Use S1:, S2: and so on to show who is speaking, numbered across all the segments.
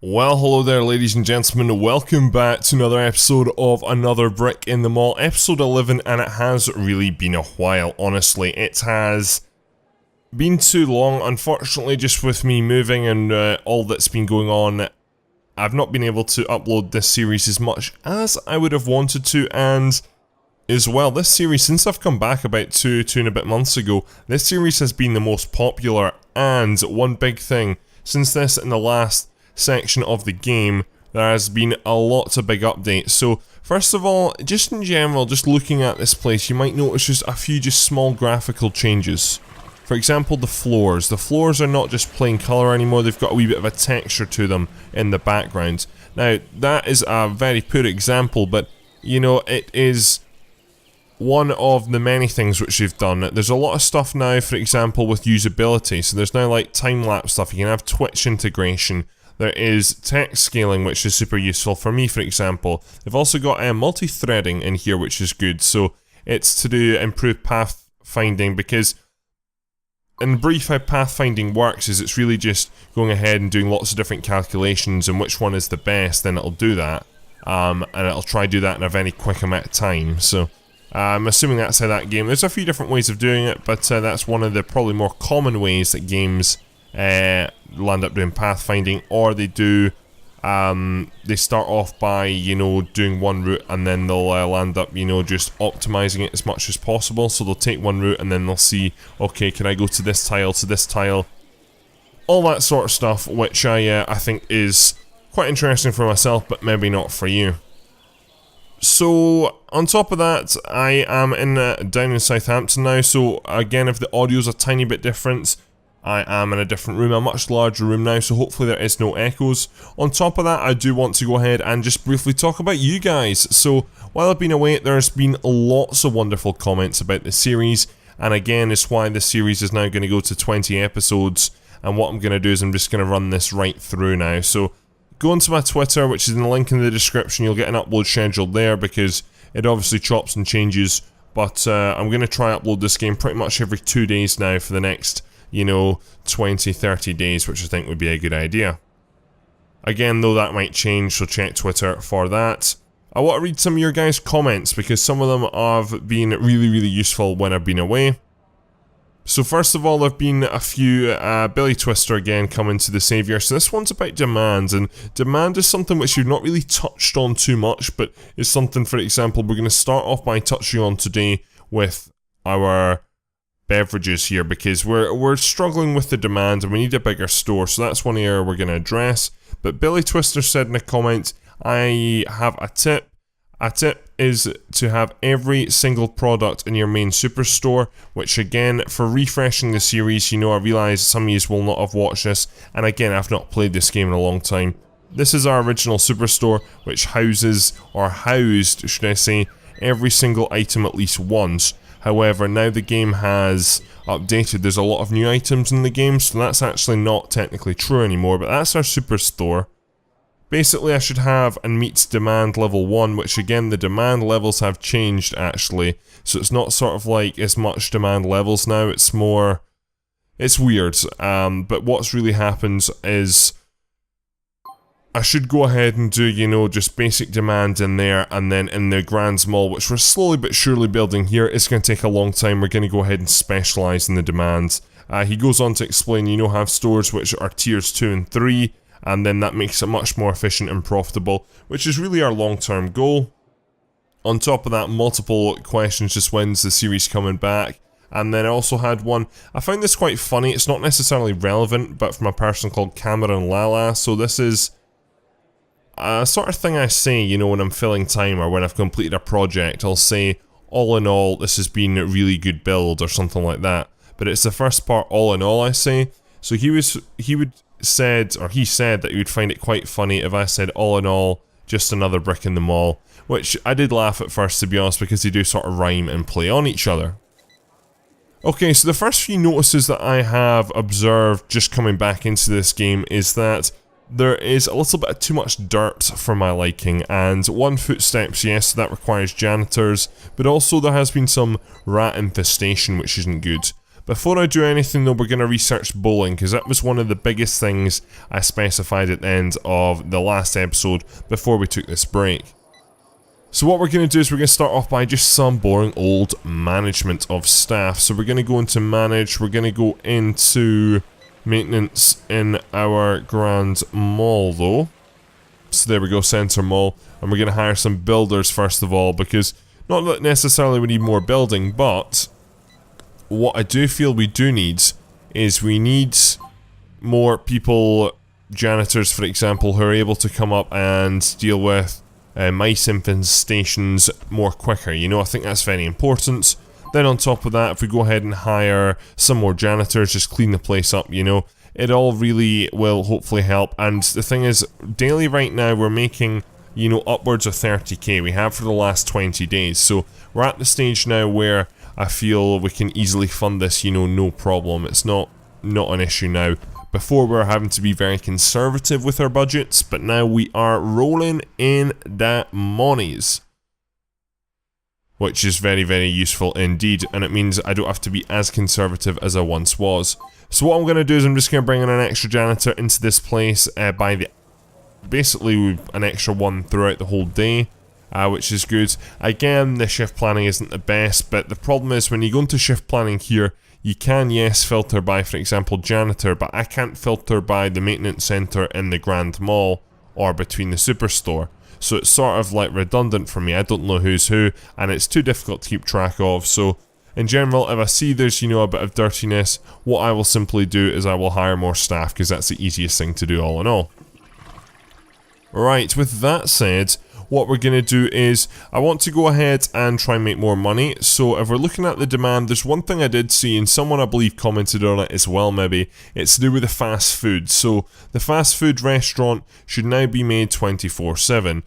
S1: Well, hello there ladies and gentlemen, welcome back to another episode of Another Brick in the Mall, episode 11, and it has really been a while, honestly. It has been too long, unfortunately, just with me moving and all that's been going on. I've not been able to upload this series as much as I would have wanted to, and as well, this series, since I've come back about two and a bit months ago, this series has been the most popular, and one big thing, since this in the last section of the game, there has been a lot of big updates. So first of all, just in general, just looking at this place, you might notice just a few small graphical changes. For example, the floors. The floors are not just plain colour anymore, they've got a wee bit of a texture to them in the background. Now, that is a very poor example, but you know, it is one of the many things which they've done. There's a lot of stuff now, for example, with usability. So there's now like time-lapse stuff, you can have Twitch integration. There is text scaling, which is super useful for me, for example. They've also got multi-threading in here, which is good. So it's to do improve pathfinding, because in brief, how pathfinding works is it's really just going ahead and doing lots of different calculations, and which one is the best, then it'll do that. And it'll try to do that in a very quick amount of time. So I'm assuming that's how that game. There's a few different ways of doing it, but that's one of the probably more common ways that games land up doing pathfinding, or they do, they start off by, you know, doing one route, and then they'll land up, you know, just optimizing it as much as possible. So they'll take one route, and then they'll see, okay, can I go to this tile, all that sort of stuff, which I think is quite interesting for myself, but maybe not for you. So, on top of that, I am down in Southampton now, so again, if the audio's a tiny bit different, I am in a different room, a much larger room now, so hopefully there is no echoes. On top of that, I do want to go ahead and just briefly talk about you guys. So, while I've been away, there's been lots of wonderful comments about the series, and again, it's why the series is now going to go to 20 episodes, and what I'm going to do is I'm just going to run this right through now. So, go onto my Twitter, which is in the link in the description. You'll get an upload schedule there, because it obviously chops and changes, but I'm going to try upload this game pretty much every 2 days now for the next, you know, 20-30 days, which I think would be a good idea. Again, though, that might change, so check Twitter for that. I want to read some of your guys' comments, because some of them have been really useful when I've been away. So first of all, there have been a few, Billy Twister again coming to the saviour. So this one's about demand, and demand is something which you've not really touched on too much, but is something, for example, we're going to start off by touching on today with our beverages here, because we're struggling with the demand and we need a bigger store, so that's one area we're going to address. But Billy Twister said in a comment, I have a tip. A tip is to have every single product in your main superstore, which again, for refreshing the series, you know, I realise some of you will not have watched this, and again, I've not played this game in a long time. This is our original superstore, which houses, or housed, should I say, every single item at least once. However, now the game has updated, there's a lot of new items in the game, so that's actually not technically true anymore, but that's our superstore. Basically, I should have and meet demand level 1, which again, the demand levels have changed actually, so it's not sort of like as much demand levels now, it's more, it's weird, but what's really happened is I should go ahead and do, you know, just basic demand in there, and then in the Grand Mall, which we're slowly but surely building here, it's going to take a long time, we're going to go ahead and specialise in the demand. He goes on to explain, you know, have stores which are tiers 2 and 3, and then that makes it much more efficient and profitable, which is really our long-term goal. On top of that, multiple questions just when's the series coming back. And then I also had one, I found this quite funny, it's not necessarily relevant, but from a person called Cameron Lala. So this is a sort of thing I say, you know, when I'm filling time or when I've completed a project, I'll say, all in all, this has been a really good build or something like that. But it's the first part, all in all, I say. So he said that he would find it quite funny if I said, all in all, just another brick in the mall. Which I did laugh at first, to be honest, because they do sort of rhyme and play on each other. Okay, so the first few notices that I have observed just coming back into this game is that there is a little bit too much dirt for my liking, and 1 footsteps, yes, that requires janitors, but also there has been some rat infestation, which isn't good. Before I do anything though, we're going to research bowling, because that was one of the biggest things I specified at the end of the last episode before we took this break. So what we're going to do is we're going to start off by just some boring old management of staff. So we're going to go into manage, we're going to go into maintenance in our Grand Mall though. So there we go, Centre Mall, and we're going to hire some builders first of all, because not that necessarily we need more building, but what I do feel we do need is we need more people, janitors for example, who are able to come up and deal with mice infestations more quicker. You know, I think that's very important. Then on top of that, if we go ahead and hire some more janitors, just clean the place up, you know, it all really will hopefully help. And the thing is, daily right now we're making, you know, upwards of 30k. We have for the last 20 days. So we're at the stage now where I feel we can easily fund this, you know, no problem. It's not an issue now. Before we were having to be very conservative with our budgets, but now we are rolling in the monies. Which is very, very useful indeed, and it means I don't have to be as conservative as I once was. So what I'm going to do is I'm just going to bring in an extra janitor into this place basically an extra one throughout the whole day, which is good. Again, the shift planning isn't the best, but the problem is when you go into shift planning here, you can, yes, filter by, for example, janitor, but I can't filter by the maintenance centre in the Grand Mall or between the superstore. So it's sort of like redundant for me. I don't know who's who, and it's too difficult to keep track of. So in general, if I see there's, you know, a bit of dirtiness, what I will simply do is I will hire more staff, because that's the easiest thing to do all in all. Right, with that said, what we're going to do is, I want to go ahead and try and make more money. So if we're looking at the demand, there's one thing I did see, and someone I believe commented on it as well maybe, it's to do with the fast food. So the fast food restaurant should now be made 24/7.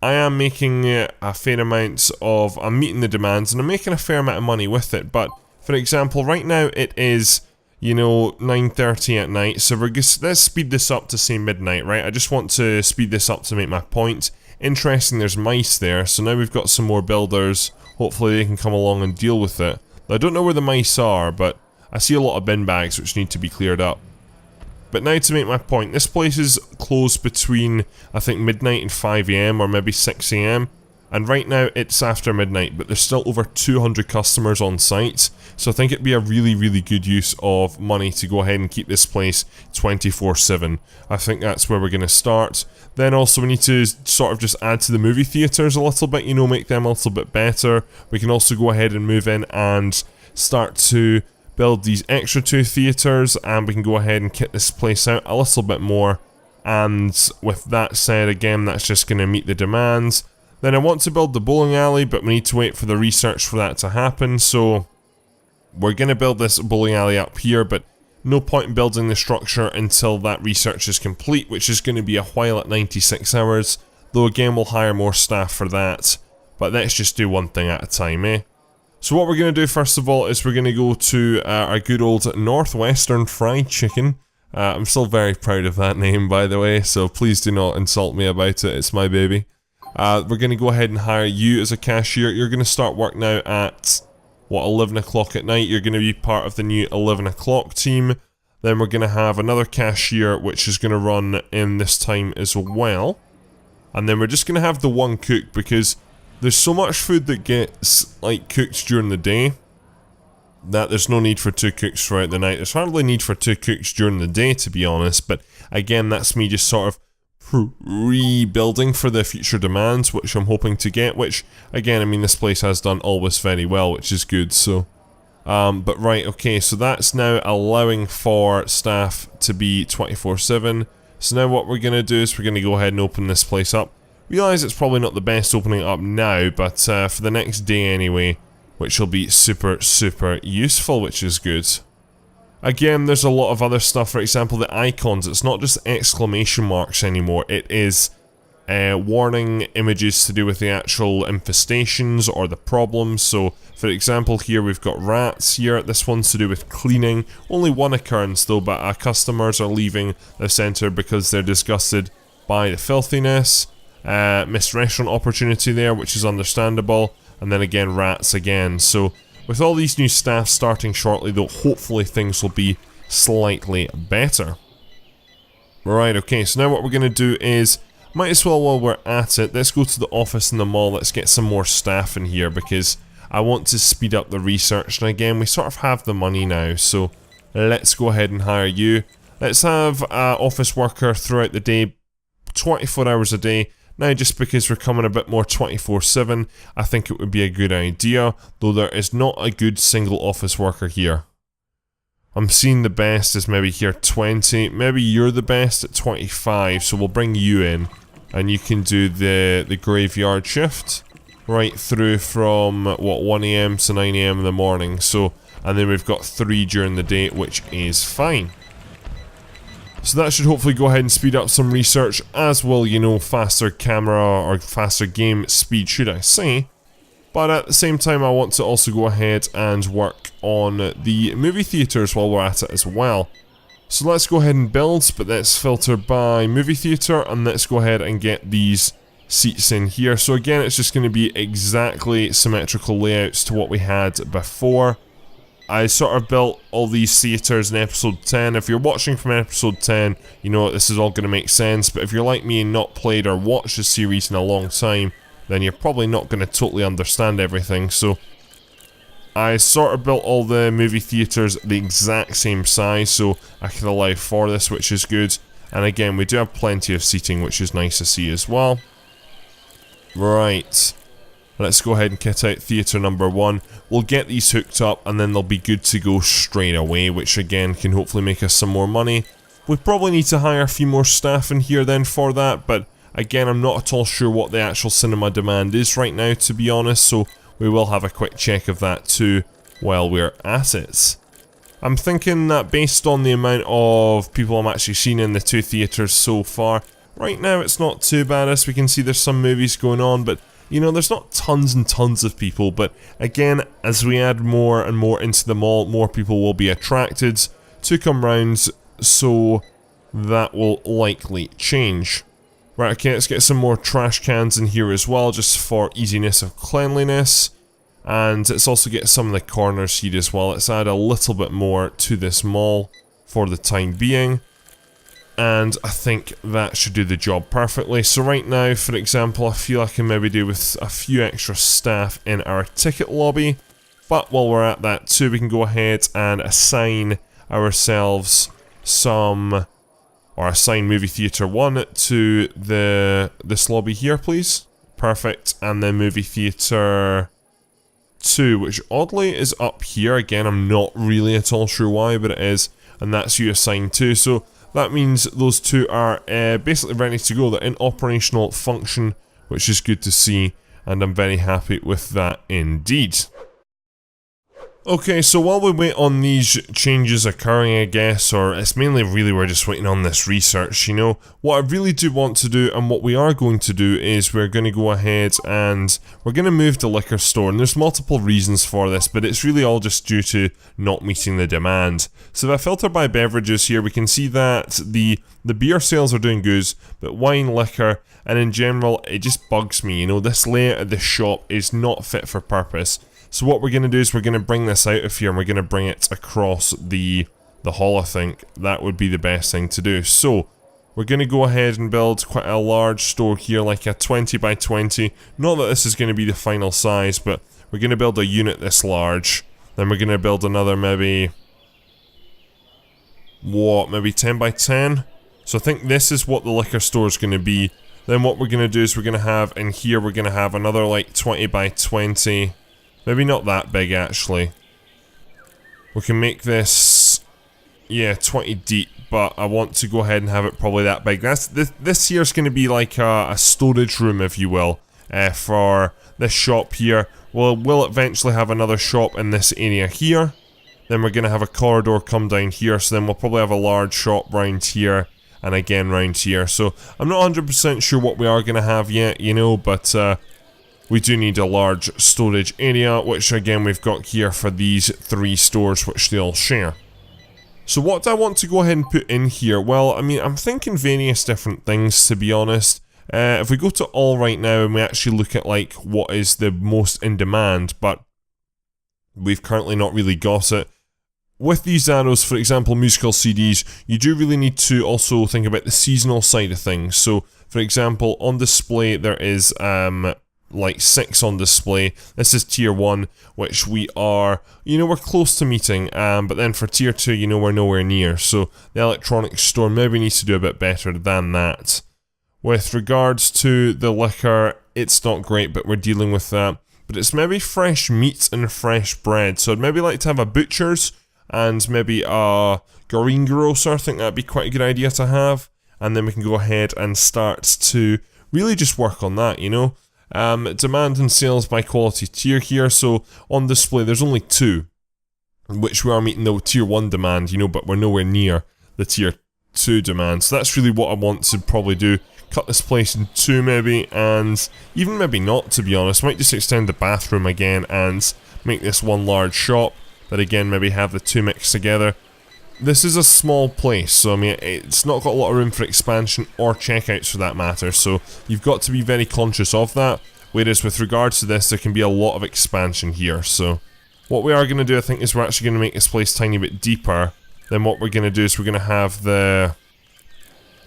S1: I am making a fair amount of, I'm meeting the demands, and I'm making a fair amount of money with it, but for example, right now it is, you know, 9:30 at night, so let's speed this up to say midnight, right? I just want to speed this up to make my point. Interesting, there's mice there, so now we've got some more builders. Hopefully they can come along and deal with it. I don't know where the mice are, but I see a lot of bin bags which need to be cleared up. But now to make my point, this place is closed between, I think, midnight and 5 AM or maybe 6 AM. And right now it's after midnight, but there's still over 200 customers on site. So I think it'd be a really, really good use of money to go ahead and keep this place 24/7. I think that's where we're going to start. Then also we need to sort of just add to the movie theatres a little bit, you know, make them a little bit better. We can also go ahead and move in and start to build these extra 2 theatres, and we can go ahead and kit this place out a little bit more. And with that said, again, that's just going to meet the demands. Then I want to build the bowling alley, but we need to wait for the research for that to happen, so we're going to build this bowling alley up here, but no point in building the structure until that research is complete, which is going to be a while at 96 hours, though again we'll hire more staff for that. But let's just do one thing at a time, eh? So what we're going to do first of all is we're going to go to our good old Northwestern Fried Chicken. I'm still very proud of that name, by the way, so please do not insult me about it, it's my baby. We're going to go ahead and hire you as a cashier. You're going to start work now at, what, 11 o'clock at night. You're going to be part of the new 11 o'clock team. Then we're going to have another cashier, which is going to run in this time as well. And then we're just going to have the one cook, because there's so much food that gets, like, cooked during the day that there's no need for 2 cooks throughout the night. There's hardly need for 2 cooks during the day, to be honest. But again, that's me just sort of rebuilding for the future demands, which I'm hoping to get, which, again, I mean, this place has done always very well, which is good, so. But right, okay, so that's now allowing for staff to be 24/7. So now what we're going to do is we're going to go ahead and open this place up. Realise it's probably not the best opening it up now, but for the next day anyway, which will be super, super useful, which is good. Again, there's a lot of other stuff, for example, the icons, it's not just exclamation marks anymore, it is warning images to do with the actual infestations or the problems. So, for example, here we've got rats here, this one's to do with cleaning, only one occurrence though, but our customers are leaving the centre because they're disgusted by the filthiness. Missed restaurant opportunity there, which is understandable, and then again, rats again, so with all these new staff starting shortly though, hopefully things will be slightly better. Right, okay, so now what we're going to do is, might as well while we're at it, let's go to the office in the mall, let's get some more staff in here because I want to speed up the research, and again, we sort of have the money now, so let's go ahead and hire you. Let's have an office worker throughout the day, 24 hours a day. Now, just because we're coming a bit more 24/7, I think it would be a good idea, though there is not a good single office worker here. I'm seeing the best is maybe here 20, maybe you're the best at 25, so we'll bring you in, and you can do the graveyard shift, right through from, what, 1 AM to 9 AM in the morning, so, and then we've got 3 during the day, which is fine. So that should hopefully go ahead and speed up some research, as will, you know, faster camera, or faster game speed, should I say. But at the same time, I want to also go ahead and work on the movie theaters while we're at it as well. So let's go ahead and build, but let's filter by movie theater, and let's go ahead and get these seats in here. So again, it's just going to be exactly symmetrical layouts to what we had before. I sort of built all these theaters in episode 10. If you're watching from episode 10, you know this is all going to make sense, but if you're like me and not played or watched the series in a long time, then you're probably not going to totally understand everything. So I sort of built all the movie theaters the exact same size, so I can allow for this, which is good. And again, we do have plenty of seating, which is nice to see as well. Right, let's go ahead and kit out theater number 1. We'll get these hooked up, and then they'll be good to go straight away, which again can hopefully make us some more money. We probably need to hire a few more staff in here then for that, but again, I'm not at all sure what the actual cinema demand is right now, to be honest, so we will have a quick check of that too while we're at it. I'm thinking that based on the amount of people I'm actually seeing in the 2 theatres so far, right now it's not too bad. As we can see, there's some movies going on, but you know, there's not tons and tons of people. But again, as we add more and more into the mall, more people will be attracted to come round, so that will likely change. Right, okay, let's get some more trash cans in here as well, just for easiness of cleanliness. And let's also get some of the corners here as well. Let's add a little bit more to this mall for the time being. And I think that should do the job perfectly. So right now, for example, I feel I can maybe do with a few extra staff in our ticket lobby. But while we're at that too, we can go ahead and assign ourselves some... or assign movie theater 1 to this lobby here, please. Perfect. And then movie theater 2, which oddly is up here. Again, I'm not really at all sure why, but it is. And that's you assigned to. So that means those 2 are basically ready to go. They're in operational function, which is good to see. And I'm very happy with that indeed. Okay, so while we wait on these changes occurring, I guess, or it's mainly really we're just waiting on this research, you know, what I really do want to do, and what we are going to do, is we're going to go ahead and we're going to move the liquor store, and there's multiple reasons for this, but it's really all just due to not meeting the demand. So if I filter by beverages here, we can see that the beer sales are doing good, but wine, liquor, and in general, it just bugs me, you know, this layout of the shop is not fit for purpose. So what we're going to do is we're going to bring this out of here, and we're going to bring it across the hall, I think. That would be the best thing to do. So, we're going to go ahead and build quite a large store here, like a 20 by 20. Not that this is going to be the final size, but we're going to build a unit this large. Then we're going to build another maybe... what, maybe 10 by 10? So I think this is what the liquor store is going to be. Then what we're going to do is we're going to have, in here, we're going to have another like 20 by 20... maybe not that big, actually. We can make this, yeah, 20 deep, but I want to go ahead and have it probably that big. This here's going to be like a storage room, if you will, for this shop here. We'll eventually have another shop in this area here. Then we're going to have a corridor come down here, so then we'll probably have a large shop round here, and again round here. So I'm not 100% sure what we are going to have yet, you know, but... we do need a large storage area, which again we've got here for these 3 stores which they all share. So what do I want to go ahead and put in here? Well, I mean, I'm thinking various different things, to be honest. If we go to all right now and we actually look at like what is the most in demand, but We've currently not really got it. With these arrows, for example, musical CDs, you do really need to also think about the seasonal side of things. So, for example, on display there is like 6 on display. This is tier 1, which we are, we're close to meeting, but then for tier 2, we're nowhere near. So the electronics store maybe needs to do a bit better than that. With regards to the liquor, it's not great, but we're dealing with that. But it's maybe fresh meat and fresh bread. So I'd maybe like to have a butcher's and maybe a greengrocer. I think that'd be quite a good idea to have. And then we can go ahead and start to really just work on that, Demand and sales by quality tier here. So on display there's only 2, which we are meeting the tier 1 demand, but we're nowhere near the tier 2 demand. So that's really what I want to probably do. Cut this place in 2 maybe, and even maybe not, to be honest. Might just extend the bathroom again and make this one large shop. But again, maybe have the 2 mixed together. This is a small place, so I mean, it's not got a lot of room for expansion or checkouts for that matter, so you've got to be very conscious of that. Whereas with regards to this, there can be a lot of expansion here, so what we are going to do, I think, is we're actually going to make this place a tiny bit deeper. Then what we're going to do is we're going to have the,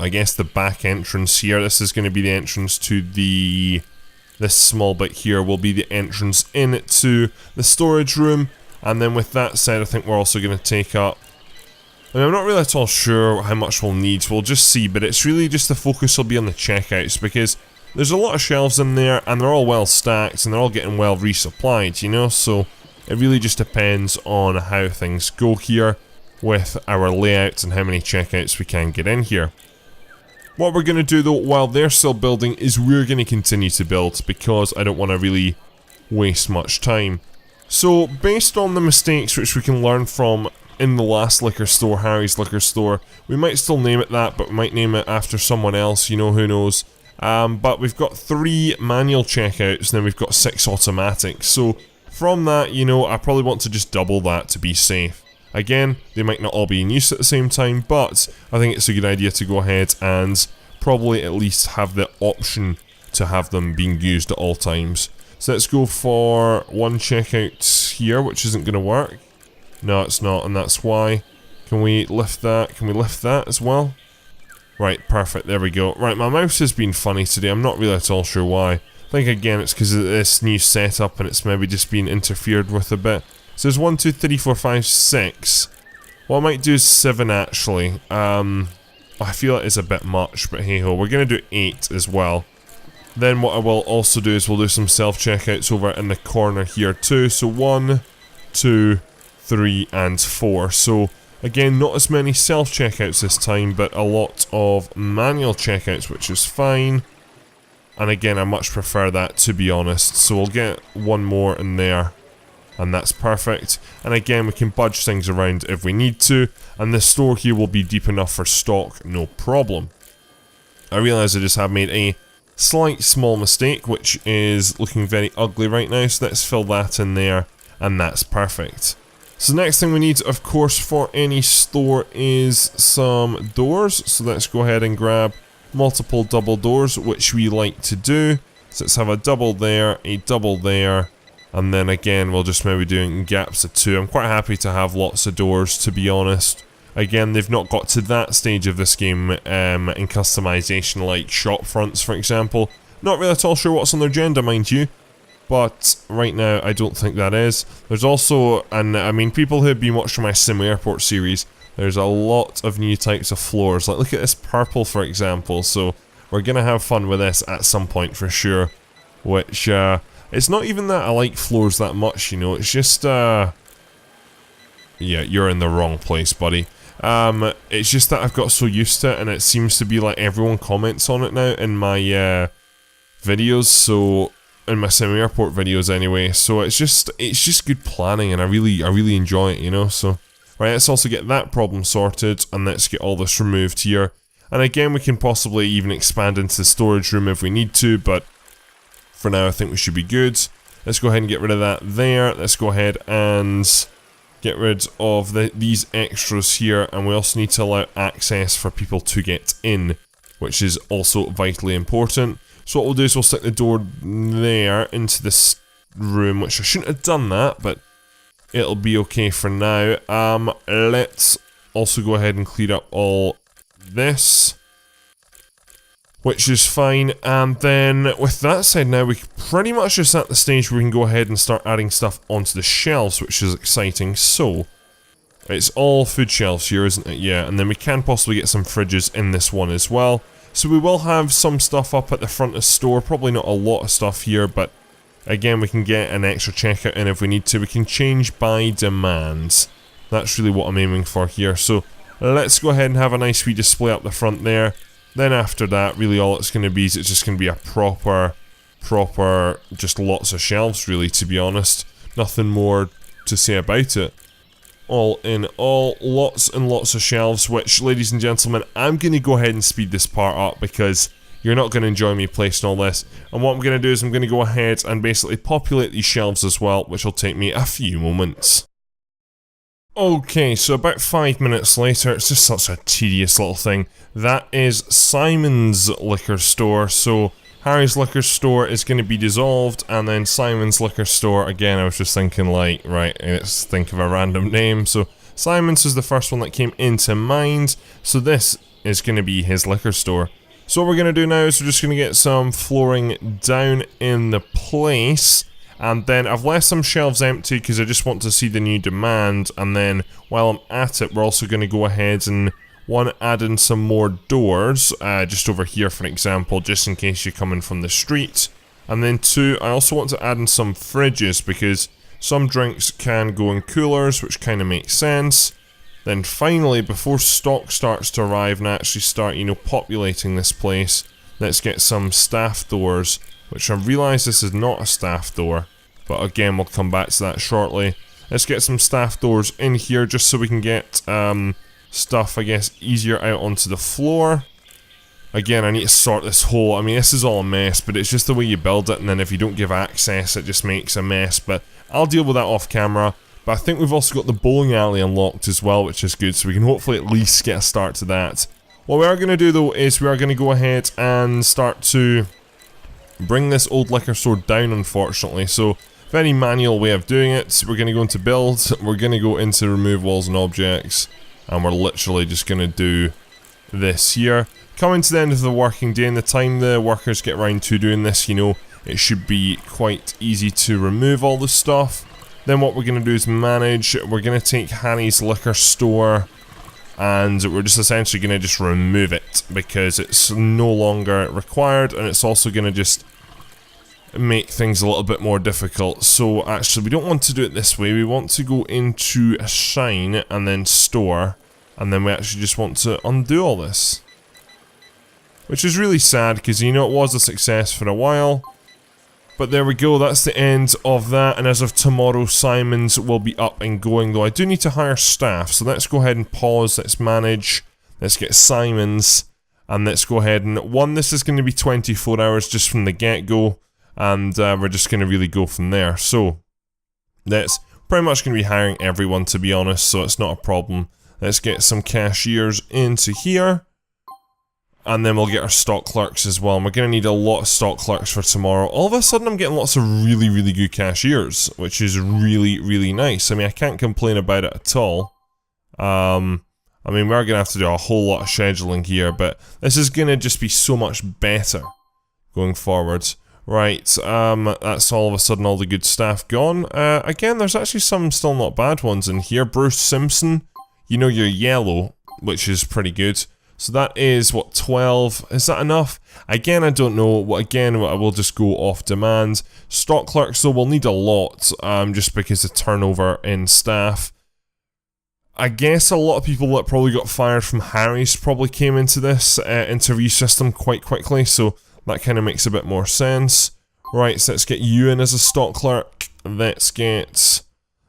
S1: I guess, the back entrance here. This is going to be the entrance to this small bit here will be the entrance into the storage room. And then with that said, I think we're also going to take up, I'm not really at all sure how much we'll need, we'll just see, but it's really just the focus will be on the checkouts, because there's a lot of shelves in there, and they're all well stacked, and they're all getting well resupplied, so it really just depends on how things go here with our layout and how many checkouts we can get in here. What we're going to do though, while they're still building, is we're going to continue to build, because I don't want to really waste much time. So, based on the mistakes which we can learn from in the last liquor store, Harry's liquor store, we might still name it that, but we might name it after someone else, who knows. But we've got 3 manual checkouts, and then we've got 6 automatic. So, from that, I probably want to just double that to be safe. Again, they might not all be in use at the same time, but I think it's a good idea to go ahead and probably at least have the option to have them being used at all times. So let's go for 1 checkout here, which isn't going to work. No, it's not, and that's why. Can we lift that? Can we lift that as well? Right, perfect, there we go. Right, my mouse has been funny today, I'm not really at all sure why. I think again it's because of this new setup and it's maybe just been interfered with a bit. So there's 1, 2, 3, 4, 5, 6. What I might do is 7 actually. I feel it is a bit much, but hey ho, we're going to do 8 as well. Then what I will also do is we'll do some self-checkouts over in the corner here too. So 1, 2, 3 and 4. So again, not as many self-checkouts this time, but a lot of manual checkouts, which is fine. And again, I much prefer that, to be honest. So we'll get 1 more in there, and that's perfect. And again, we can budge things around if we need to, and this store here will be deep enough for stock, no problem. I realise I just have made a slight small mistake, which is looking very ugly right now, so let's fill that in there, and that's perfect. So the next thing we need, of course, for any store is some doors, so let's go ahead and grab multiple double doors, which we like to do. So let's have a double there, and then again we'll just maybe do it in gaps of 2. I'm quite happy to have lots of doors, to be honest. Again, they've not got to that stage of this game in customization like shop fronts, for example. Not really at all sure what's on their agenda, mind you, but right now I don't think that is. There's also, and I mean, people who have been watching my Sim Airport series, there's a lot of new types of floors. Like, look at this purple, for example, so we're gonna have fun with this at some point for sure. Which, it's not even that I like floors that much, it's just, yeah, you're in the wrong place, buddy. It's just that I've got so used to it, and it seems to be like everyone comments on it now in my videos, so in my Sim Airport videos anyway. So it's just good planning, and I really enjoy it, So right, let's also get that problem sorted, and let's get all this removed here. And again, we can possibly even expand into the storage room if we need to, but for now I think we should be good. Let's go ahead and get rid of that there. Let's go ahead and get rid of these extras here, and we also need to allow access for people to get in, which is also vitally important. So what we'll do is we'll stick the door there into this room, which I shouldn't have done that, but it'll be okay for now. Let's also go ahead and clear up all this, which is fine. And then with that said, now we're pretty much just at the stage where we can go ahead and start adding stuff onto the shelves, which is exciting. So it's all food shelves here, isn't it? Yeah, and then we can possibly get some fridges in this one as well. So we will have some stuff up at the front of the store, probably not a lot of stuff here, but again, we can get an extra checkout in if we need to. We can change by demand. That's really what I'm aiming for here. So let's go ahead and have a nice wee display up the front there. Then after that, really all it's going to be is it's just going to be a proper, just lots of shelves really, to be honest. Nothing more to say about it. All in all, lots and lots of shelves, which, ladies and gentlemen, I'm going to go ahead and speed this part up because you're not going to enjoy me placing all this. And what I'm going to do is I'm going to go ahead and basically populate these shelves as well, which will take me a few moments. Okay, so about 5 minutes later, it's just such a tedious little thing. That is Simon's liquor store, so Harry's liquor store is going to be dissolved, and then Simon's liquor store, again, I was just thinking like, right, let's think of a random name. So Simon's is the first one that came into mind, so this is going to be his liquor store. So what we're going to do now is we're just going to get some flooring down in the place, and then I've left some shelves empty because I just want to see the new demand, and then while I'm at it, we're also going to go ahead and add in some more doors, just over here for example, just in case you're coming from the street. And then 2, I also want to add in some fridges because some drinks can go in coolers, which kind of makes sense. Then finally, before stock starts to arrive and actually start, you know, populating this place, let's get some staff doors, which I realise this is not a staff door, but again, we'll come back to that shortly. Let's get some staff doors in here just so we can get, stuff, I guess, easier out onto the floor. Again, I need to sort this whole, I mean, this is all a mess, but it's just the way you build it, and then if you don't give access, it just makes a mess, but I'll deal with that off camera. But I think we've also got the bowling alley unlocked as well, which is good, so we can hopefully at least get a start to that. What we are going to do, though, is we are going to go ahead and start to bring this old liquor store down, unfortunately, so very manual way of doing it. We're going to go into build, we're going to go into remove walls and objects, and we're literally just going to do this here. Coming to the end of the working day, and the time the workers get around to doing this, you know, it should be quite easy to remove all the stuff. Then what we're going to do is manage. We're going to take Harry's liquor store, and we're just essentially going to just remove it because it's no longer required, and it's also going to just make things a little bit more difficult. So actually, we don't want to do it this way. We want to go into a shine and then store, and then we actually just want to undo all this, which is really sad because, you know, it was a success for a while. But there we go, that's the end of that, and as of tomorrow, Simon's will be up and going, though I do need to hire staff, so let's go ahead and pause, let's manage, let's get Simon's, and let's go ahead and, this is going to be 24 hours just from the get-go, and we're just going to really go from there. So that's pretty much going to be hiring everyone, to be honest, so it's not a problem. Let's get some cashiers into here. And then we'll get our stock clerks as well. And we're going to need a lot of stock clerks for tomorrow. All of a sudden I'm getting lots of really, really good cashiers, which is really, really nice. I mean, I can't complain about it at all. I mean, we're going to have to do a whole lot of scheduling here, but this is going to just be so much better going forward. Right, that's all of a sudden all the good staff gone. Again, there's actually some still not bad ones in here. Bruce Simpson, you know, you're yellow, which is pretty good. So that is, what, 12? Is that enough? Again, I don't know. Well, again, I will just go off demand. Stock clerks, though, we'll need a lot, just because of turnover in staff. I guess a lot of people that probably got fired from Harry's probably came into this interview system quite quickly, so that kind of makes a bit more sense. Right, so let's get you in as a stock clerk. Let's get...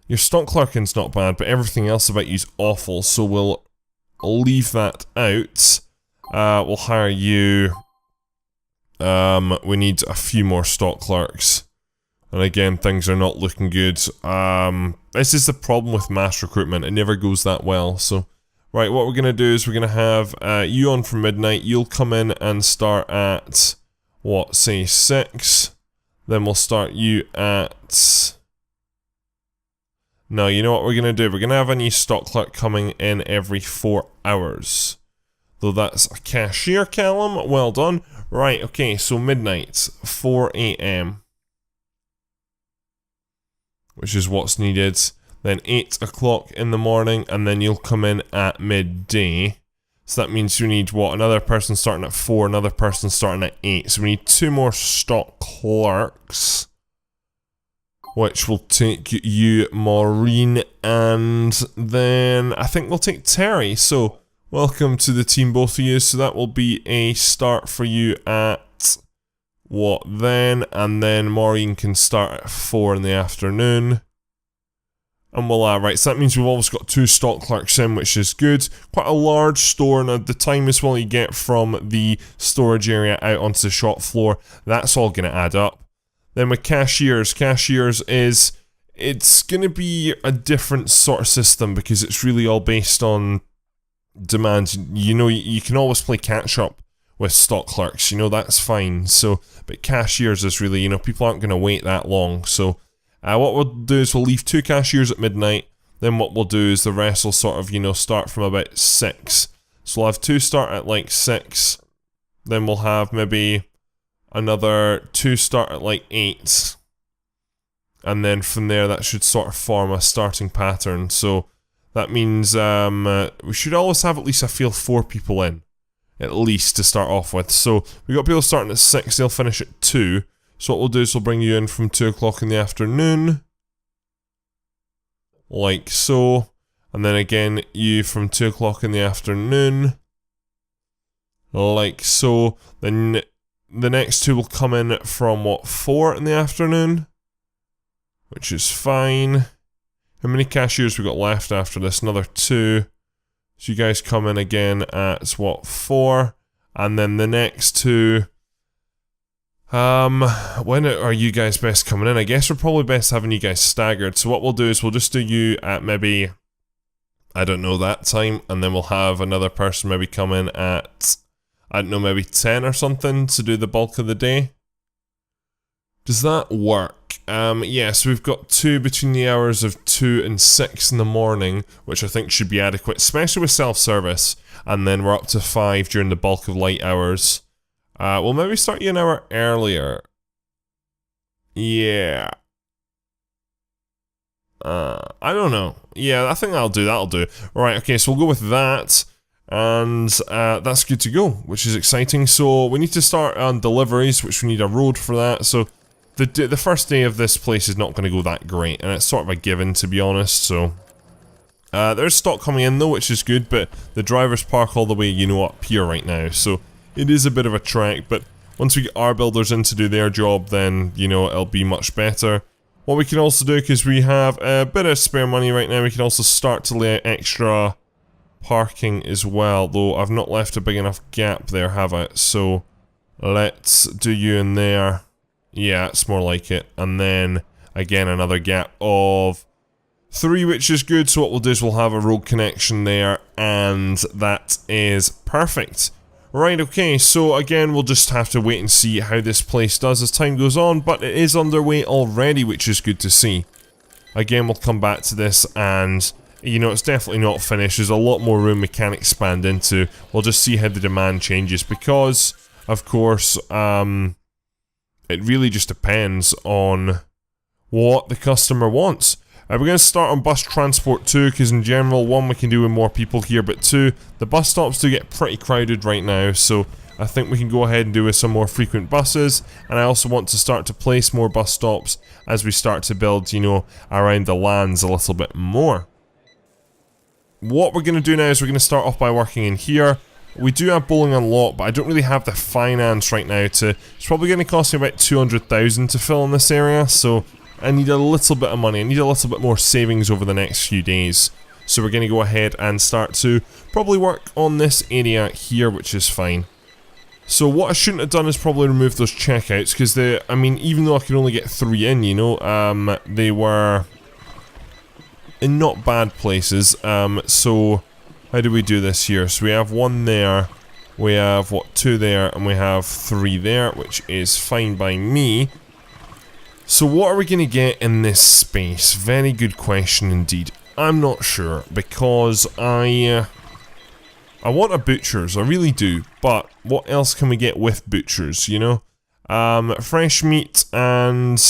S1: Your stock clerking's not bad, but everything else about you's awful, so we'll leave that out. We'll hire you. We need a few more stock clerks. And again, things are not looking good. This is the problem with mass recruitment. It never goes that well. So, right, what we're going to do is we're going to have you on for midnight. You'll come in and start at, what, say 6. Then we'll start you at No, you know what we're going to do? We're going to have a new stock clerk coming in every 4 hours. Though that's a cashier, Callum. Well done. Right, okay, so midnight, 4 AM. Which is what's needed. Then 8 o'clock in the morning, and then you'll come in at midday. So that means you need, what, another person starting at 4, another person starting at 8. So we need 2 more stock clerks. Which will take you, Maureen, and then I think we'll take Terry. So, welcome to the team, both of you. So that will be a start for you at, what then? And then Maureen can start at 4 in the afternoon. And we'll, right, so that means we've always got 2 stock clerks in, which is good. Quite a large store, and the time as well you get from the storage area out onto the shop floor, that's all going to add up. Then with cashiers is, it's going to be a different sort of system because it's really all based on demand. You know, you can always play catch up with stock clerks, you know, that's fine. So, but cashiers is really, you know, people aren't going to wait that long. So, what we'll do is we'll leave 2 cashiers at midnight. Then what we'll do is the rest will sort of, you know, start from about 6. So we'll have 2 start at like 6. Then we'll have maybe another 2 start at like 8. And then from there that should sort of form a starting pattern. So that means we should always have at least, I feel, 4 people in. At least to start off with. So we got people starting at 6, they'll finish at 2. So what we'll do is we'll bring you in from 2 o'clock in the afternoon. Like so. And then again, you from 2 o'clock in the afternoon. Like so. Then the next 2 will come in from, what, 4 in the afternoon? Which is fine. How many cashiers we got left after this? Another 2. So you guys come in again at, what, 4? And then the next 2... when are you guys best coming in? I guess we're probably best having you guys staggered. So what we'll do is we'll just do you at maybe, I don't know, that time. And then we'll have another person maybe come in at, I don't know, maybe 10 or something to do the bulk of the day. Does that work? Yeah, so we've got 2 between the hours of 2 and 6 in the morning, which I think should be adequate, especially with self-service. And then we're up to 5 during the bulk of light hours. We'll maybe start you an hour earlier. Yeah. I don't know. Yeah, I think that'll do. Right, okay, so we'll go with that. And that's good to go, which is exciting. So we need to start on deliveries, which we need a road for that. So the first day of this place is not going to go that great, and it's sort of a given, to be honest. So there's stock coming in though, which is good, but the drivers park all the way, you know, up here right now. So it is a bit of a trek, but once we get our builders in to do their job, then, you know, it'll be much better. What we can also do, because we have a bit of spare money right now, we can also start to lay out extra parking as well, though I've not left a big enough gap there, have I? So let's do you in there. Yeah, it's more like it. And then, again, another gap of 3, which is good. So what we'll do is we'll have a road connection there, and that is perfect. Right, okay, so again, we'll just have to wait and see how this place does as time goes on, but it is underway already, which is good to see. Again, we'll come back to this, and, you know, it's definitely not finished. There's a lot more room we can expand into. We'll just see how the demand changes, because, of course, it really just depends on what the customer wants. We're going to start on bus transport too, because in general, 1, we can do with more people here, but 2, the bus stops do get pretty crowded right now, so I think we can go ahead and do with some more frequent buses, and I also want to start to place more bus stops as we start to build, you know, around the lands a little bit more. What we're going to do now is we're going to start off by working in here. We do have bowling unlocked, but I don't really have the finance right now to... It's probably going to cost me about 200,000 to fill in this area, so I need a little bit of money. I need a little bit more savings over the next few days. So we're going to go ahead and start to probably work on this area here, which is fine. So what I shouldn't have done is probably remove those checkouts, because I mean, even though I could only get 3 in, you know, they were in not bad places. So how do we do this here? So we have 1 there, we have, what, 2 there, and we have 3 there, which is fine by me. So what are we going to get in this space? Very good question indeed. I'm not sure, because I want a butcher's, I really do, but what else can we get with butcher's, you know? Fresh meat and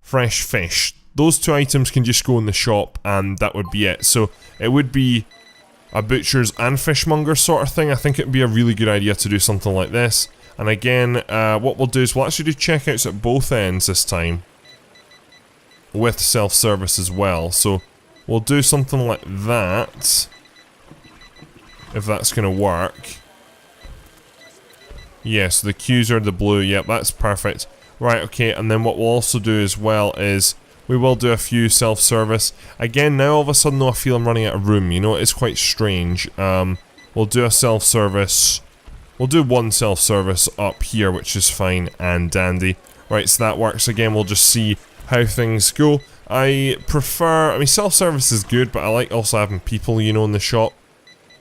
S1: fresh fish. Those two items can just go in the shop and that would be it. So it would be a butcher's and fishmonger sort of thing. I think it would be a really good idea to do something like this. And again, what we'll do is we'll actually do checkouts at both ends this time, with self-service as well. So we'll do something like that, if that's going to work. Yes, the queues are the blue. Yep, that's perfect. Right, okay, and then what we'll also do as well is we will do a few self-service. Again, now all of a sudden though I feel I'm running out of room, you know, it's quite strange. We'll do a self-service. We'll do one self-service up here, which is fine and dandy. Right, so that works. Again, we'll just see how things go. I mean, self-service is good, but I like also having people, you know, in the shop.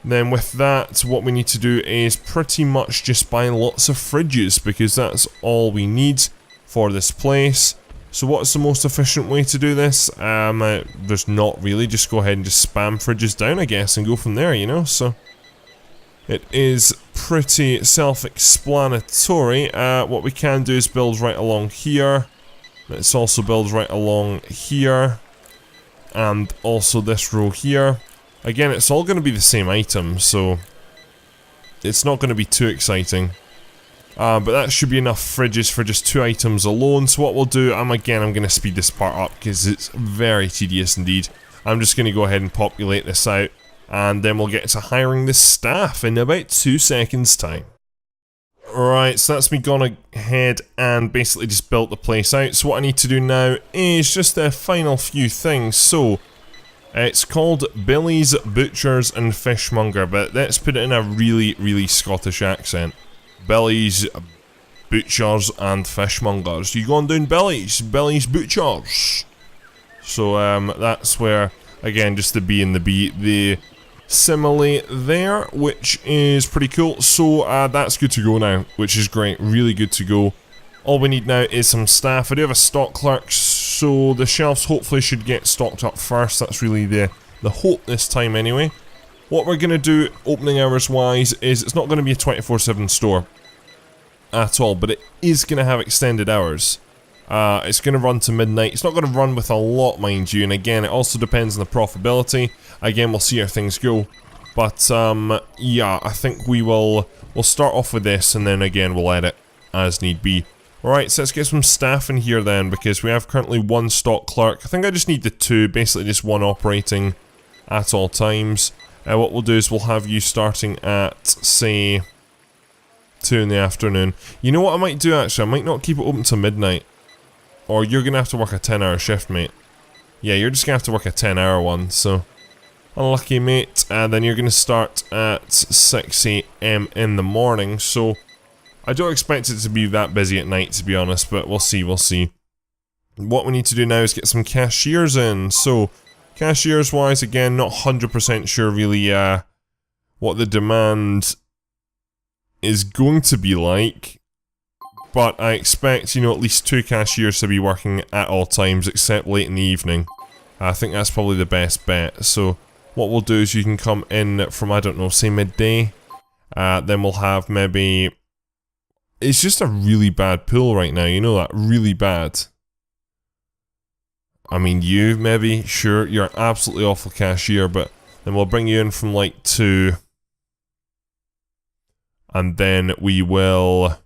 S1: Then with that, what we need to do is pretty much just buy lots of fridges, because that's all we need for this place. So what's the most efficient way to do this? There's not really, just go ahead and just spam fridges down, I guess, and go from there, you know, so it is pretty self-explanatory. What we can do is build right along here. Let's also build right along here, and also this row here. Again, it's all going to be the same item, so it's not going to be too exciting. But that should be enough fridges for just 2 items alone. So what we'll do, I'm going to speed this part up because it's very tedious indeed. I'm just going to go ahead and populate this out, and then we'll get to hiring the staff in about 2 seconds time. Right, so that's me gone ahead and basically just built the place out. So what I need to do now is just the final few things. So it's called Billy's Butchers and Fishmonger, but let's put it in a really, really Scottish accent. Billy's Butchers and Fishmongers. You going down Billy's Butchers. So that's where, again, just the B and the B, the simile there, which is pretty cool. So that's good to go now, which is great, really good to go. All we need now is some staff. I do have a stock clerk, so the shelves hopefully should get stocked up first. That's really the hope this time anyway. What we're going to do opening hours wise is it's not going to be a 24/7 store at all, but it is going to have extended hours. It's going to run to midnight. It's not going to run with a lot, mind you, and again, it also depends on the profitability. Again, we'll see how things go. But, yeah, I think we'll start off with this, and then again, we'll edit as need be. Alright, so let's get some staff in here then, because we have currently 1 stock clerk. I think I just need the 2, basically just 1 operating at all times. What we'll do is we'll have you starting at, say, 2 in the afternoon. You know what I might do actually? I might not keep it open till midnight. Or you're going to have to work a 10-hour shift, mate. Yeah, you're just going to have to work a 10-hour one, so unlucky, mate. And then you're going to start at 6 AM in the morning, so I don't expect it to be that busy at night, to be honest, but we'll see, we'll see. What we need to do now is get some cashiers in. So, cashiers-wise, again, not 100% sure really what the demand is going to be like. But I expect, you know, at least 2 cashiers to be working at all times, except late in the evening. I think that's probably the best bet. So, what we'll do is you can come in from, I don't know, say midday. Then we'll have maybe... It's just a really bad pool right now, you know that? Really bad. I mean, you, maybe, sure, you're an absolutely awful cashier, but then we'll bring you in from, like, 2. And then we will...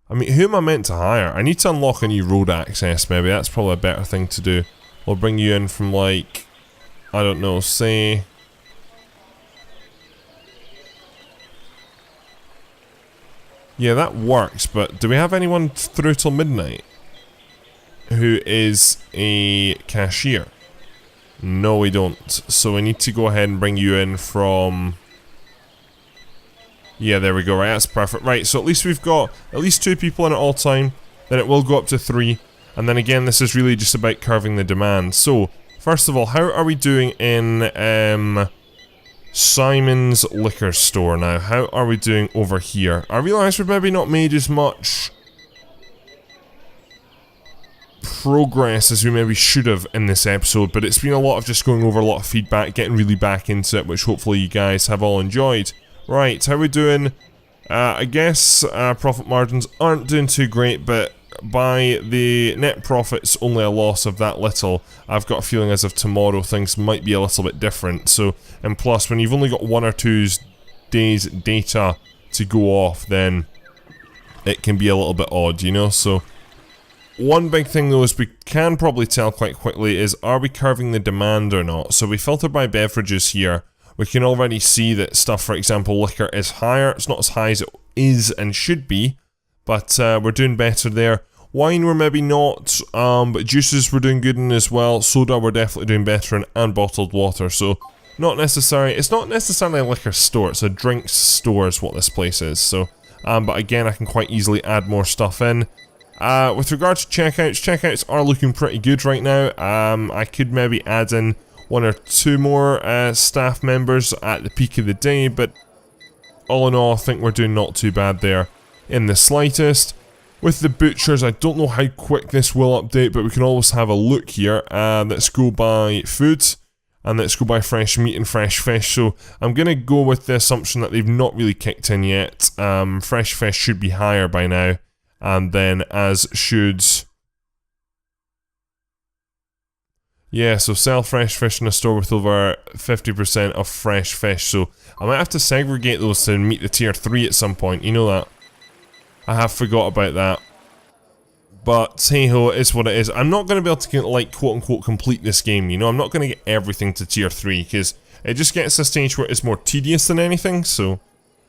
S1: I mean, who am I meant to hire? I need to unlock a new road access, maybe. That's probably a better thing to do. We'll bring you in from, like, I don't know, say... Yeah, that works, but do we have anyone through till midnight who is a cashier? No, we don't. So we need to go ahead and bring you in from... Yeah, there we go, right, that's perfect. Right, so at least we've got at least 2 people in at all time, then it will go up to 3, and then again, this is really just about curving the demand. So, first of all, how are we doing in, Simon's Liquor Store now? How are we doing over here? I realise we've maybe not made as much progress as we maybe should have in this episode, but it's been a lot of just going over a lot of feedback, getting really back into it, which hopefully you guys have all enjoyed. Right, how we doing? I guess profit margins aren't doing too great, but by the net profits only a loss of that little, I've got a feeling as of tomorrow things might be a little bit different. So, and plus when you've only got 1 or 2 days data to go off, then it can be a little bit odd, you know. So one big thing though is we can probably tell quite quickly is, are we curving the demand or not? So we filter by beverages here. We can already see that stuff, for example liquor, is higher. It's not as high as it is and should be, but we're doing better there. Wine we're maybe not, but juices we're doing good in as well. Soda we're definitely doing better in, and bottled water. So not necessary. It's not necessarily a liquor store. It's a drinks store is what this place is. So, but again, I can quite easily add more stuff in. With regard to checkouts are looking pretty good right now. I could maybe add in 1 or 2 more staff members at the peak of the day, but all in all, I think we're doing not too bad there in the slightest. With the butchers, I don't know how quick this will update, but we can always have a look here. Let's go by food, and let's go by fresh meat and fresh fish. So I'm going to go with the assumption that they've not really kicked in yet. Fresh fish should be higher by now, and then as should... Yeah, so sell fresh fish in a store with over 50% of fresh fish. So I might have to segregate those to meet the tier 3 at some point, you know that. I have forgot about that. But hey ho, it is what it is. I'm not going to be able to like quote unquote complete this game, you know. I'm not going to get everything to tier 3 because it just gets to a stage where it's more tedious than anything, so.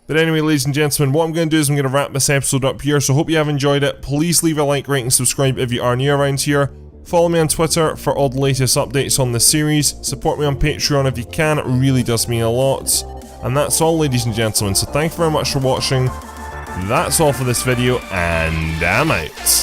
S1: But anyway, ladies and gentlemen, what I'm going to do is I'm going to wrap this episode up here, so hope you have enjoyed it. Please leave a like, rate and subscribe if you are new around here. Follow me on Twitter for all the latest updates on this series. Support me on Patreon if you can, it really does mean a lot. And that's all, ladies and gentlemen, so thank you very much for watching. That's all for this video, and I'm out.